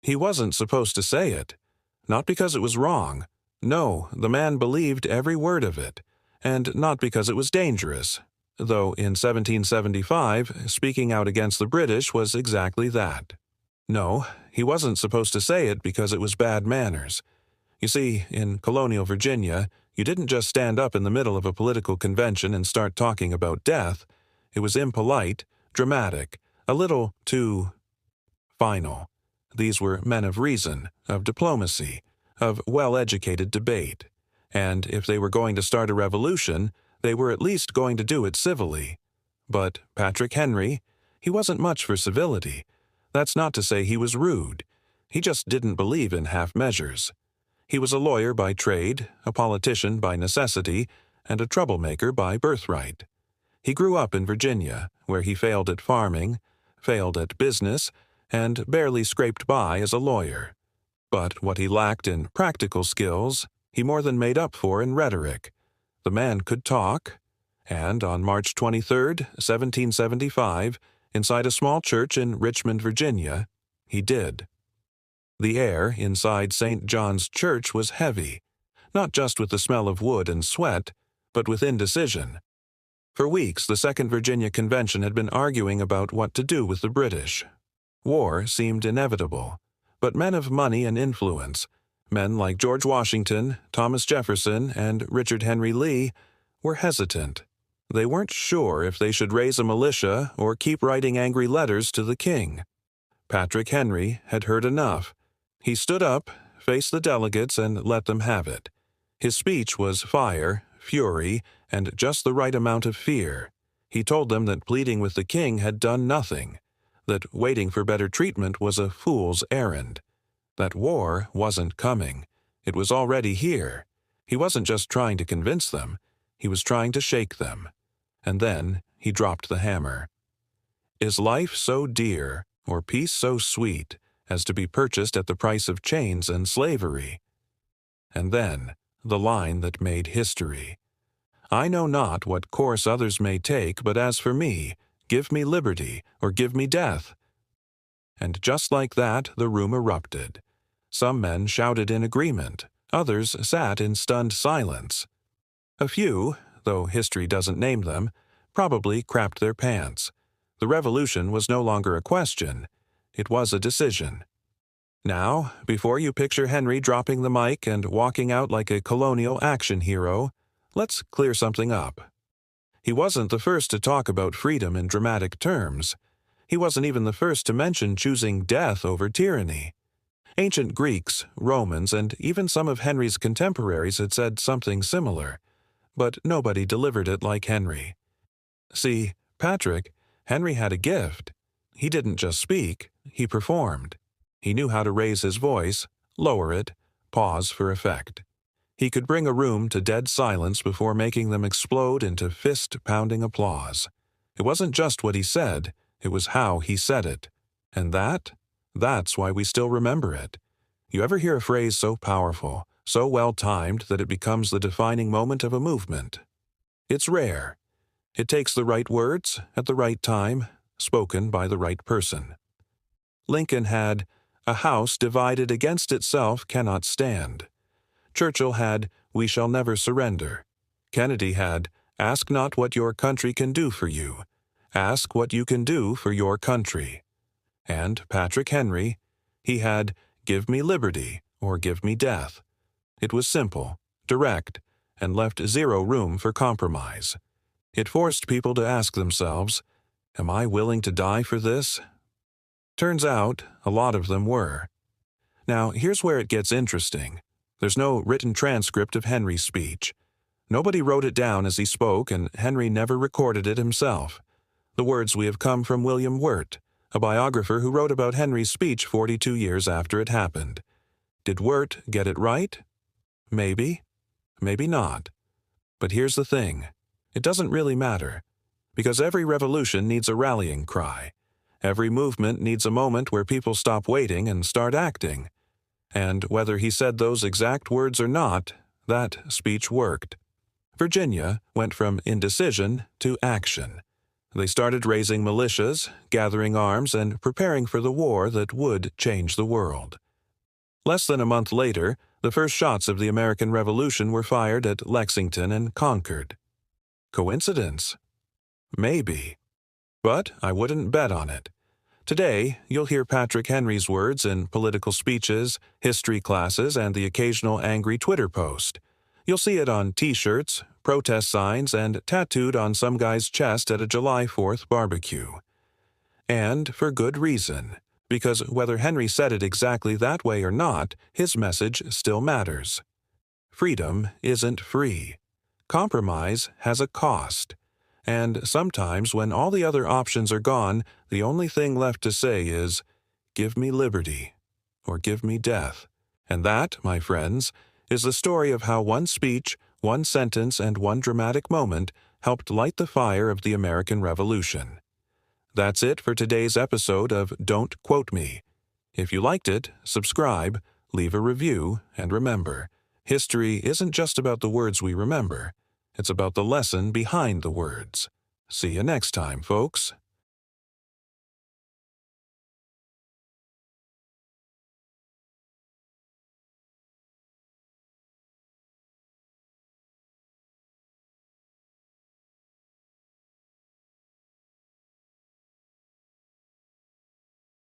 He wasn't supposed to say it. Not because it was wrong. No, the man believed every word of it. And not because it was dangerous. Though in 1775, speaking out against the British was exactly that. No, he wasn't supposed to say it because it was bad manners. You see, in colonial Virginia, you didn't just stand up in the middle of a political convention and start talking about death. It was impolite, dramatic, a little too final. These were men of reason, of diplomacy, of well-educated debate. And if they were going to start a revolution, they were at least going to do it civilly. But Patrick Henry, he wasn't much for civility. That's not to say he was rude. He just didn't believe in half measures. He was a lawyer by trade, a politician by necessity, and a troublemaker by birthright. He grew up in Virginia, where he failed at farming, failed at business, and barely scraped by as a lawyer. But what he lacked in practical skills, he more than made up for in rhetoric. The man could talk, and on March 23, 1775, inside a small church in Richmond, Virginia, he did. The air inside St. John's Church was heavy, not just with the smell of wood and sweat, but with indecision. For weeks, the Second Virginia Convention had been arguing about what to do with the British. War seemed inevitable, but men of money and influence, men like George Washington, Thomas Jefferson, and Richard Henry Lee, were hesitant. They weren't sure if they should raise a militia or keep writing angry letters to the king. Patrick Henry had heard enough. He stood up, faced the delegates, and let them have it. His speech was fire, fury, and just the right amount of fear. He told them that pleading with the king had done nothing, that waiting for better treatment was a fool's errand, that war wasn't coming. It was already here. He wasn't just trying to convince them. He was trying to shake them. And then he dropped the hammer. Is life so dear, or peace so sweet, as to be purchased at the price of chains and slavery? And then, the line that made history. I know not what course others may take, but as for me, give me liberty, or give me death. And just like that, the room erupted. Some men shouted in agreement. Others sat in stunned silence. A few, though history doesn't name them, probably crapped their pants. The revolution was no longer a question. It was a decision. Now, before you picture Henry dropping the mic and walking out like a colonial action hero, let's clear something up. He wasn't the first to talk about freedom in dramatic terms. He wasn't even the first to mention choosing death over tyranny. Ancient Greeks, Romans, and even some of Henry's contemporaries had said something similar, but nobody delivered it like Henry. See, Henry had a gift. He didn't just speak, he performed. He knew how to raise his voice, lower it, pause for effect. He could bring a room to dead silence before making them explode into fist-pounding applause. It wasn't just what he said, it was how he said it. And that's why we still remember it. You ever hear a phrase so powerful, so well-timed that it becomes the defining moment of a movement? It's rare. It takes the right words, at the right time, spoken by the right person. Lincoln had, "A house divided against itself cannot stand." Churchill had, "We shall never surrender." Kennedy had, "Ask not what your country can do for you. Ask what you can do for your country." And Patrick Henry, he had, "Give me liberty, or give me death." It was simple, direct, and left zero room for compromise. It forced people to ask themselves, "Am I willing to die for this?" Turns out, a lot of them were. Now, here's where it gets interesting. There's no written transcript of Henry's speech. Nobody wrote it down as he spoke, and Henry never recorded it himself. The words we have come from William Wirt, a biographer who wrote about Henry's speech 42 years after it happened. Did Wirt get it right? Maybe. Maybe not. But here's the thing. It doesn't really matter. Because every revolution needs a rallying cry. Every movement needs a moment where people stop waiting and start acting. And whether he said those exact words or not, that speech worked. Virginia went from indecision to action. They started raising militias, gathering arms, and preparing for the war that would change the world. Less than a month later, the first shots of the American Revolution were fired at Lexington and Concord. Coincidence? Maybe. But I wouldn't bet on it. Today, you'll hear Patrick Henry's words in political speeches, history classes, and the occasional angry Twitter post. You'll see it on T-shirts, protest signs, and tattooed on some guy's chest at a July 4th barbecue. And for good reason, because whether Henry said it exactly that way or not, his message still matters. Freedom isn't free. Compromise has a cost. And sometimes when all the other options are gone, the only thing left to say is, "Give me liberty," or "Give me death." And that, my friends, is the story of how one speech, one sentence, and one dramatic moment helped light the fire of the American Revolution. That's it for today's episode of Don't Quote Me. If you liked it, subscribe, leave a review, and remember, history isn't just about the words we remember. It's about the lesson behind the words. See you next time, folks.